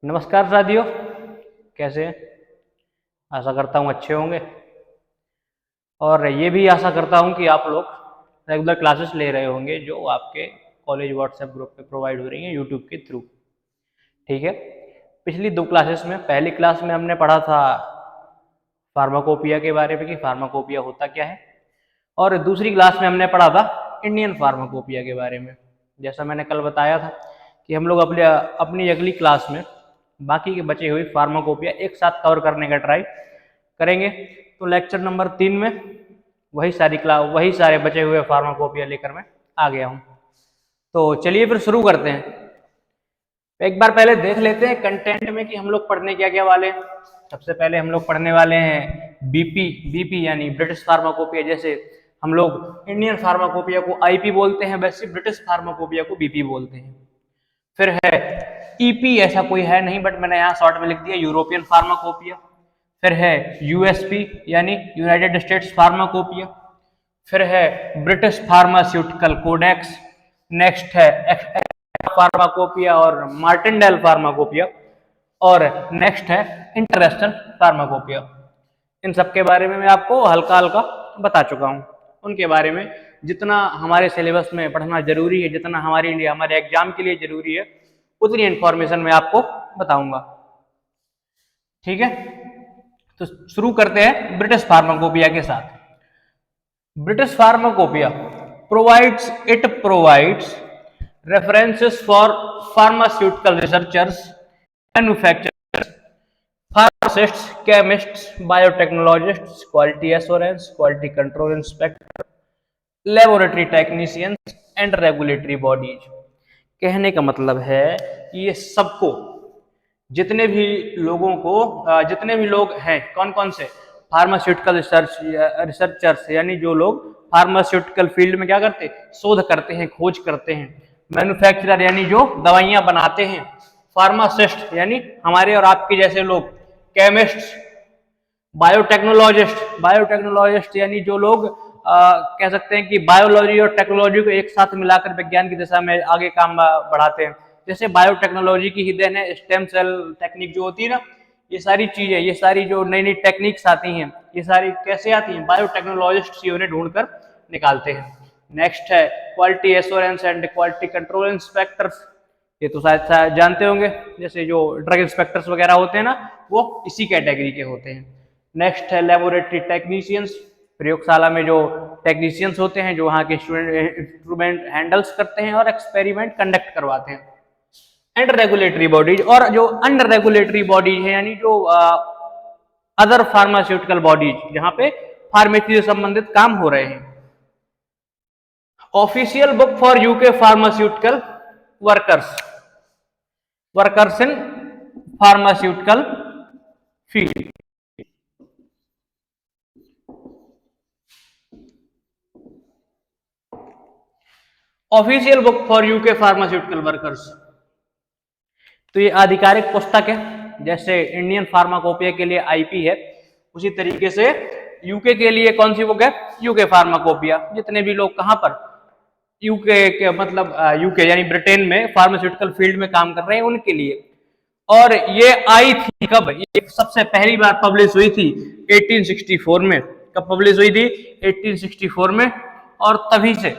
नमस्कार साथियों, कैसे हैं? आशा करता हूँ अच्छे होंगे और ये भी आशा करता हूँ कि आप लोग रेगुलर क्लासेस ले रहे होंगे जो आपके कॉलेज व्हाट्सएप ग्रुप पे प्रोवाइड हो रही हैं यूट्यूब के थ्रू। ठीक है, पिछली दो क्लासेस में पहली क्लास में हमने पढ़ा था फार्माकोपिया के बारे में कि फार्माकोपिया होता क्या है, और दूसरी क्लास में हमने पढ़ा था इंडियन फार्माकोपिया के बारे में। जैसा मैंने कल बताया था कि हम लोग अपनी अगली क्लास में बाकी के बचे हुए फार्माकोपिया एक साथ कवर करने का ट्राई करेंगे। तो लेक्चर नंबर 3 में वही सारे बचे हुए फार्माकोपिया लेकर मैं आ गया हूँ। तो चलिए फिर शुरू करते हैं। एक बार पहले देख लेते हैं कंटेंट में कि हम लोग पढ़ने क्या क्या वाले हैं। सबसे पहले हम लोग पढ़ने वाले हैं बीपी यानी ब्रिटिश फार्माकोपिया। जैसे हम लोग इंडियन फार्माकोपिया को आईपी बोलते हैं, वैसे ब्रिटिश फार्माकोपिया को बीपी बोलते हैं। फिर है ईपी, ऐसा कोई है नहीं बट मैंने यहाँ शॉर्ट में लिख दिया यूरोपियन फार्माकोपिया। फिर है यूएसपी यानी यूनाइटेड स्टेट्स फार्माकोपिया। फिर है ब्रिटिश फार्मास्यूटिकल कोडेक्स। नेक्स्ट है फार्माकोपिया और मार्टिनडेल फार्माकोपिया। और नेक्स्ट है इंटरनेशनल फार्माकोपिया। इन सब के बारे में मैं आपको हल्का हल्का बता चुका हूँ। उनके बारे में जितना हमारे सिलेबस में पढ़ना जरूरी है, जितना हमारे एग्जाम के लिए जरूरी है, उतनी इंफॉर्मेशन मैं आपको बताऊंगा। ठीक है, तो शुरू करते हैं ब्रिटिश फार्माकोपिया के साथ। British pharmacopoeia provides references for pharmaceutical researchers, manufacturers, pharmacists, chemists, biotechnologists, quality assurance, quality control inspector, laboratory technicians and regulatory bodies। कहने का मतलब है कि ये सबको, जितने भी लोग हैं, कौन कौन से फार्मास्यूटिकल रिसर्चर्स यानी जो लोग फार्मास्यूटिकल फील्ड में क्या करते, शोध करते हैं, खोज करते हैं। मैन्युफैक्चरर यानी जो दवाइयां बनाते हैं। फार्मासिस्ट यानी हमारे और आपके जैसे लोग। केमिस्ट, बायोटेक्नोलॉजिस्ट यानी जो लोग कह सकते हैं कि बायोलॉजी और टेक्नोलॉजी को एक साथ मिलाकर विज्ञान की दिशा में आगे काम बढ़ाते हैं। जैसे बायोटेक्नोलॉजी की ही देन है स्टेम सेल टेक्निक जो होती है ना, ये सारी चीजें, ये सारी जो नई नई टेक्निक्स आती हैं, ये सारी कैसे आती हैं, बायोटेक्नोलॉजिस्ट ही उन्हें ढूंढकर निकालते हैं। नेक्स्ट है quality assurance and quality control inspectors. ये तो शायद जानते होंगे, जैसे जो ड्रग इंस्पेक्टर्स वगैरह होते हैं ना, वो इसी कैटेगरी के होते हैं। नेक्स्ट है लेबोरेटरी टेक्नीशियंस। प्रयोगशाला में जो टेक्नीशियंस होते हैं, जो वहाँ के इंस्ट्रूमेंट हैंडल्स करते हैं और एक्सपेरिमेंट कंडक्ट करवाते हैं। एंड रेगुलेटरी बॉडीज, और जो अंडर रेगुलेटरी बॉडीज है यानी जो अदर फार्मास्यूटिकल बॉडीज, जहाँ पे फार्मेसी से संबंधित काम हो रहे हैं। Official book for UK pharmaceutical workers in pharmaceutical field. Official book for UK pharmaceutical workers, तो ये आधिकारिक पुस्तक है। जैसे इंडियन फार्माकोपिया के लिए आईपी है, उसी तरीके से यूके के लिए कौन सी बुक है, यूके फार्माकोपिया। जितने भी लोग कहां पर यूके के मतलब यूके यानी ब्रिटेन में फार्मास्यूटिकल फील्ड में काम कर रहे हैं, उनके लिए। और ये आई थी कब, ये सबसे पहली बार पब्लिश हुई थी 1864 में। कब पब्लिश हुई थी, 1864 में। और तभी से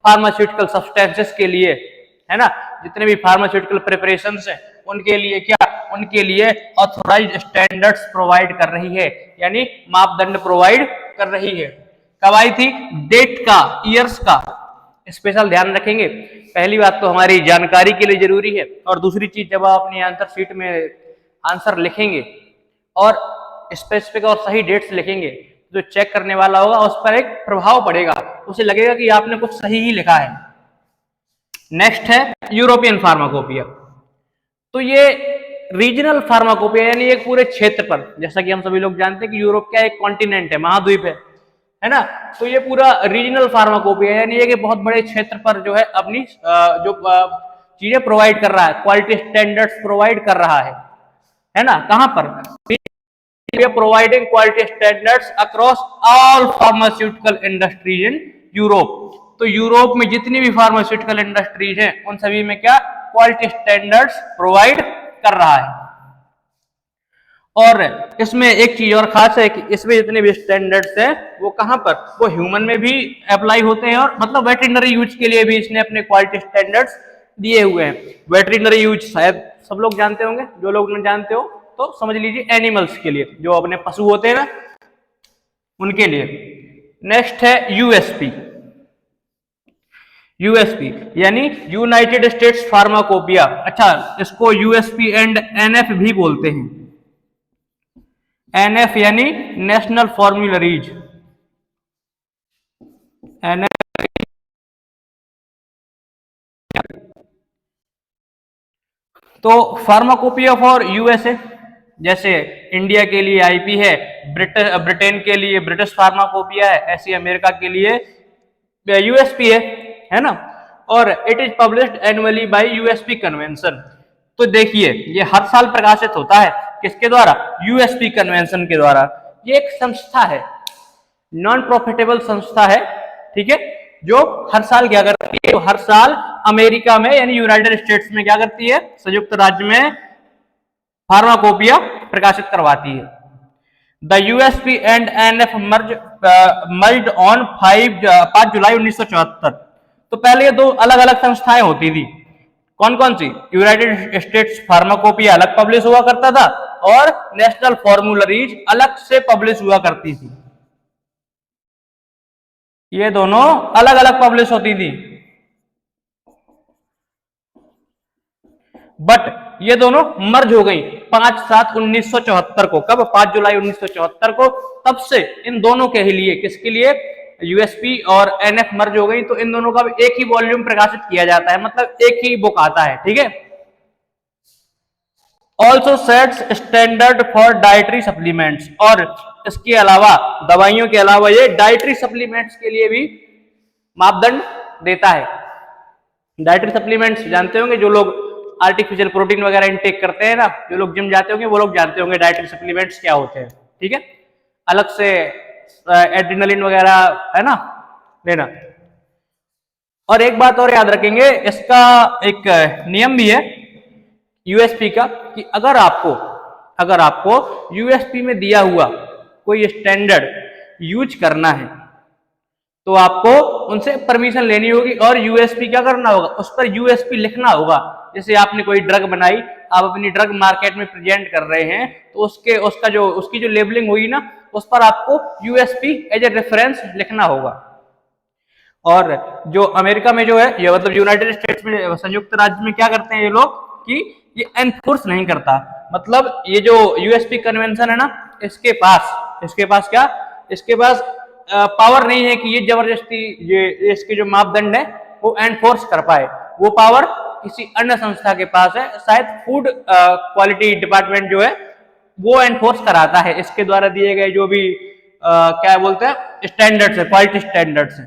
फार्मास्यूटिकल सब्सटेंसेस के लिए, है ना, जितने भी फार्मास्यूटिकल प्रिपरेशंस हैं, उनके लिए क्या, उनके लिए ऑथोराइज्ड स्टैंडर्ड्स प्रोवाइड कर रही है, यानी मापदंड प्रोवाइड कर रही है। कब आई थी, डेट का, ईयर्स का स्पेशल ध्यान रखेंगे। पहली बात तो हमारी जानकारी के लिए जरूरी है, और दूसरी चीज जब आप अपनी आंसर शीट में आंसर लिखेंगे और स्पेसिफिक और सही डेट्स लिखेंगे, जो चेक करने वाला होगा उस पर एक प्रभाव पड़ेगा, उसे लगेगा कि आपने कुछ सही ही लिखा है। नेक्स्ट है यूरोपियन फार्माकोपिया। तो ये रीजनल फार्माकोपिया यानी एक पूरे क्षेत्र पर, जैसा कि हम सभी लोग जानते हैं कि यूरोप क्या एक कॉन्टिनेंट है, महाद्वीप है ना। तो ये पूरा रीजनल फार्माकोपिया यानी एक बहुत बड़े क्षेत्र पर जो है अपनी जो चीजें प्रोवाइड कर रहा है, क्वालिटी स्टैंडर्ड्स प्रोवाइड कर रहा है ना। कहां पर, providing quality standards across all pharmaceutical industries in Europe. तो यूरोप में जितनी भी फार्मास्यूटिकल इंडस्ट्रीज हैं, उन सभी में क्या क्वालिटी स्टैंडर्ड्स प्रोवाइड कर रहा है। और इसमें एक चीज और खास है कि इसमें जितने भी स्टैंडर्ड्स हैं वो कहाँ पर, वो ह्यूमन में भी अप्लाई होते हैं, और मतलब वेटरिनरी यूज के लिए भी इसने अपने क्वालिटी स्टैंडर्ड्स दिए हुए हैं। वेटरिनरी यूज शायद सब लोग जानते होंगे, जो लोग नहीं जानते हो तो समझ लीजिए एनिमल्स के लिए, जो अपने पशु होते हैं ना उनके लिए। नेक्स्ट है यूएसपी। यूएसपी यानी यूनाइटेड स्टेट्स फार्माकोपिया। अच्छा, इसको यूएसपी एंड एनएफ भी बोलते हैं। एनएफ यानी नेशनल फॉर्मूलरीज, एनएफ। तो फार्माकोपिया फॉर यूएसए, जैसे इंडिया के लिए आईपी है, ब्रिटेन के लिए ब्रिटिश फार्माकोपिया है, ऐसी अमेरिका के लिए यूएसपी है ना। और it is published annually by USP convention. तो देखिए ये हर साल प्रकाशित होता है, किसके द्वारा, यूएसपी कन्वेंशन के द्वारा। ये एक संस्था है, नॉन प्रॉफिटेबल संस्था है, ठीक है, जो हर साल क्या करती है, हर साल अमेरिका में यानी यूनाइटेड स्टेट्स में क्या करती है, संयुक्त राज्य में फार्माकोपिया प्रकाशित करवाती है। The USP and NF merge on 5 जुलाई 1974। तो पहले ये दो अलग अलग संस्थाएं होती थी, कौन कौन सी, यूनाइटेड स्टेट्स फार्माकोपिया अलग पब्लिश हुआ करता था और नेशनल फॉर्मूलरीज अलग से पब्लिश हुआ करती थी। ये दोनों अलग अलग पब्लिश होती थी, बट ये दोनों मर्ज हो गई 5/7/1974 को। कब, 5 जुलाई 1974 को। तब से इन दोनों के लिए, किसके लिए, यूएसपी और एनएफ मर्ज हो गई, तो इन दोनों का भी एक ही वॉल्यूम प्रकाशित किया जाता है, मतलब एक ही बुक आता है, ठीक है। Also sets standard for dietary supplements, और इसके अलावा, दवाइयों के अलावा, ये डाइटरी सप्लीमेंट्स के लिए भी मापदंड देता है। डाइटरी सप्लीमेंट्स जानते होंगे, जो लोग आर्टिफिशियल प्रोटीन वगैरह इनटेक करते हैं ना, जो लोग जिम जाते होंगे वो लोग जानते होंगे डाइटरी सप्लीमेंट्स क्या होते हैं, ठीक है। अलग से एड्रेनलिन वगैरह है ना लेना। और एक बात और याद रखेंगे, इसका एक नियम भी है यूएसपी का, कि अगर आपको यूएसपी में दिया हुआ कोई स्टैंडर्ड यूज करना है तो आपको उनसे परमिशन लेनी होगी, और यूएसपी क्या करना होगा, उस पर यूएसपी लिखना होगा। जैसे आपने कोई ड्रग बनाई, आप अपनी ड्रग मार्केट में प्रेजेंट कर रहे हैं, तो उसकी जो लेबलिंग होगी ना, उस पर आपको यूएसपी एज ए रेफरेंस लिखना होगा। और जो अमेरिका में जो है, ये मतलब यूनाइटेड स्टेट्स में, संयुक्त राज्य में क्या करते हैं ये लोग, कि ये एनफोर्स नहीं करता। मतलब ये जो यूएसपी कन्वेंशन है ना, इसके पास क्या, इसके पास पावर नहीं है कि ये जबरदस्ती ये इसके जो मापदंड है वो एनफोर्स कर पाए। वो पावर किसी अन्य संस्था के पास है, शायद फूड क्वालिटी डिपार्टमेंट जो है वो एनफोर्स कराता है इसके द्वारा दिए गए जो भी क्या बोलते हैं स्टैंडर्ड्स है, क्वालिटी स्टैंडर्ड्स है।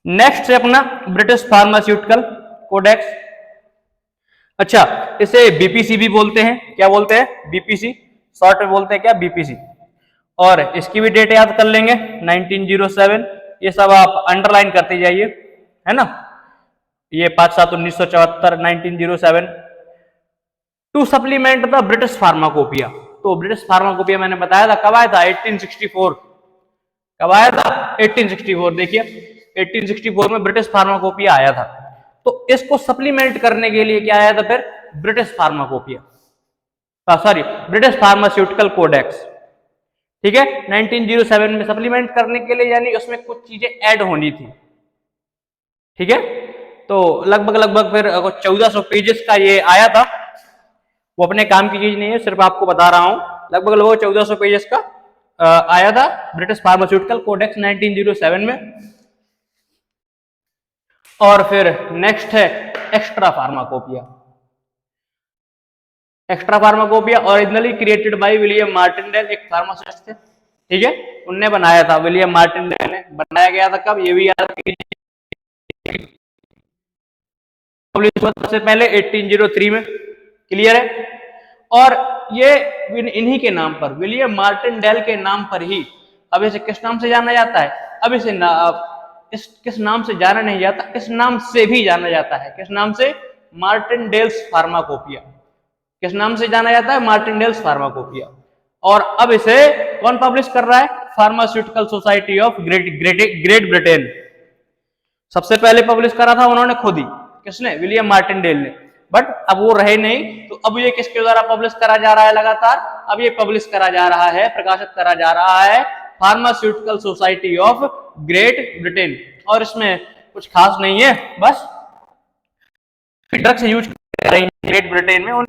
नेक्स्ट है अपना ब्रिटिश फार्मास्यूटिकल कोडेक्स। अच्छा, इसे बीपीसी भी बोलते हैं, क्या बोलते हैं, बीपीसी, शॉर्ट में बोलते हैं क्या, बीपीसी। और इसकी भी डेट याद कर लेंगे 1907, ये सब आप अंडरलाइन करते जाइए, है ना। ये 5/7/1974, 1907 to supplement the British pharmacopoeia. तो ब्रिटिश फार्माकोपिया मैंने बताया था कब आया था, 1864। कब आया था, 1864। देखिए 1864 में ब्रिटिश फार्माकोपिया आया था। तो इसको सप्लीमेंट करने के लिए क्या आया था फिर, British pharmacopoeia, sorry British pharmaceutical codex, ठीक है, 1907 में सप्लीमेंट करने के लिए, यानी उसमें कुछ चीजें ऐड होनी थी, ठीक है। तो लगभग फिर 1400 पेजेस का ये आया था। वो अपने काम की चीज नहीं है, सिर्फ आपको बता रहा हूं, लगभग 1400 पेजेस का आया था ब्रिटिश फार्मास्यूटिकल कोडेक्स 1907 में। और फिर नेक्स्ट है extra pharmacopoeia. Extra pharmacopoeia originally created by William Martindale, एक फार्मासिस्ट थे, ठीक है, उनने बनाया था, विलियम मार्टिनडेल ने बनाया गया था। कब, ये भी याद कीजिए, सबसे पहले 1803 में, क्लियर है। और ये इन्हीं के नाम पर, विलियम मार्टिनडेल के नाम पर ही, अब इसे किस नाम से जाना जाता है, अब इसे किस नाम से जाना नहीं जाता, इस नाम से भी जाना जाता है, किस नाम से, मार्टिनडेल्स फार्माकोपिया। किस नाम से जाना जाता है? मार्टिनडेल्स फार्माकोपिया। और अब इसे कौन पब्लिश कर रहा है? Pharmaceutical society of great Britain. सबसे पहले पब्लिश करा था उन्होंने खुद ही, किसने? विलियम मार्टिनडेल ने। बट अब वो रहे नहीं, तो अब ये किसके द्वारा पब्लिश करा जा रहा है लगातार? अब ये पब्लिश करा जा रहा है, प्रकाशित करा जा रहा है pharmaceutical society of great Britain. और इसमें कुछ खास नहीं है, बस ड्रग्स यूज कर रही है ग्रेट ब्रिटेन में।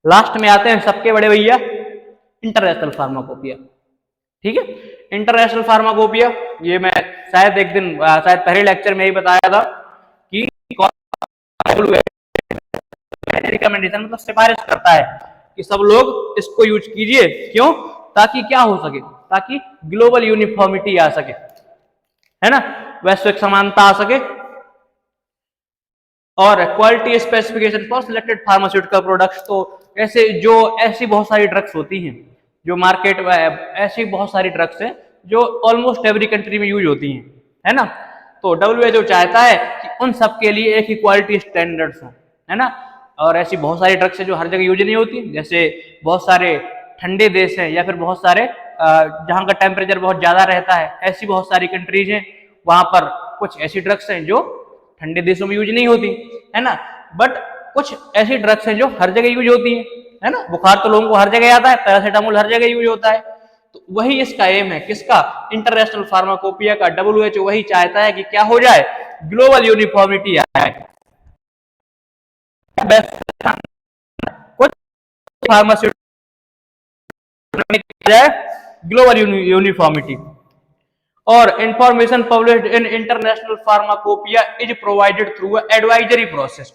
लास्ट में आते हैं सबके बड़े भैया, इंटरनेशनल फार्माकोपिया। ठीक है, इंटरनेशनल फार्माकोपिया, ये मैं शायद एक दिन, शायद पहले लेक्चर में ही बताया था कि रिकमेंडेशन मतलब सिफारिश करता है कि सब लोग इसको यूज कीजिए। क्यों? ताकि क्या हो सके? ताकि ग्लोबल यूनिफॉर्मिटी आ सके, है ना, वैश्विक समानता आ सके, और quality specification for selected pharmaceutical products. तो ऐसी बहुत सारी ड्रग्स होती हैं जो मार्केट में, ऐसी बहुत सारी ड्रग्स हैं जो ऑलमोस्ट एवरी कंट्री में यूज होती हैं, है ना। तो WHO चाहता है कि उन सब के लिए एक ही क्वालिटी स्टैंडर्ड्स हो, है ना। और ऐसी बहुत सारी ड्रग्स है जो हर जगह यूज नहीं होती, जैसे बहुत सारे ठंडे देश हैं या फिर बहुत सारे जहाँ का टेम्परेचर बहुत ज्यादा रहता है, ऐसी बहुत सारी कंट्रीज हैं, वहां पर कुछ ऐसी ड्रग्स हैं जो ठंडे देशों में यूज नहीं होती, है ना। बट कुछ ऐसी ड्रग्स हैं जो हर जगह यूज होती हैं, है ना। बुखार तो लोगों को हर जगह आता है, पैरासीटामोल हर जगह यूज होता है। तो वही इसका एम है, किसका? इंटरनेशनल फार्माकोपिया का। WHO वही चाहता है कि क्या हो जाए? ग्लोबल यूनिफॉर्मिटी आए। कुछ फार्मास्यूटिकल ग्लोबल यूनिफॉर्मिटी। और information published in international pharmacopoeia is provided through advisory process.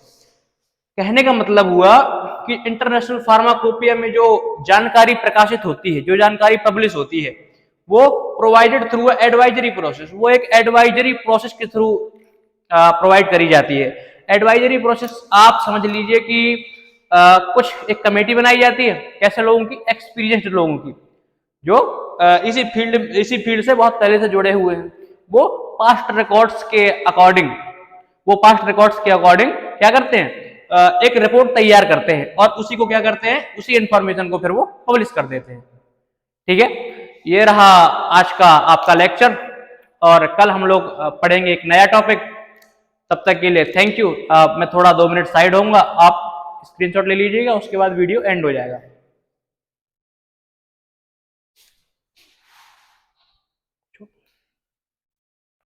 कहने का मतलब हुआ कि इंटरनेशनल फार्माकोपिया में जो जानकारी प्रकाशित होती है, जो जानकारी पब्लिश होती है, वो प्रोवाइडेड थ्रू एडवाइजरी प्रोसेस, वो एक एडवाइजरी प्रोसेस के थ्रू प्रोवाइड करी जाती है। एडवाइजरी प्रोसेस आप समझ लीजिए कि कुछ एक कमेटी बनाई जाती है, कैसे लोगों की? एक्सपीरियंस्ड लोगों की, जो इसी फील्ड से बहुत पहले से जुड़े हुए हैं। वो पास्ट रिकॉर्ड्स के अकॉर्डिंग क्या करते हैं? एक रिपोर्ट तैयार करते हैं और उसी को क्या करते हैं? उसी इंफॉर्मेशन को फिर वो पब्लिश कर देते हैं। ठीक है, ये रहा आज का आपका लेक्चर, और कल हम लोग पढ़ेंगे एक नया टॉपिक। तब तक के लिए थैंक यू। मैं थोड़ा 2 मिनट साइड होऊंगा, आप स्क्रीनशॉट ले लीजिएगा, उसके बाद वीडियो एंड हो जाएगा।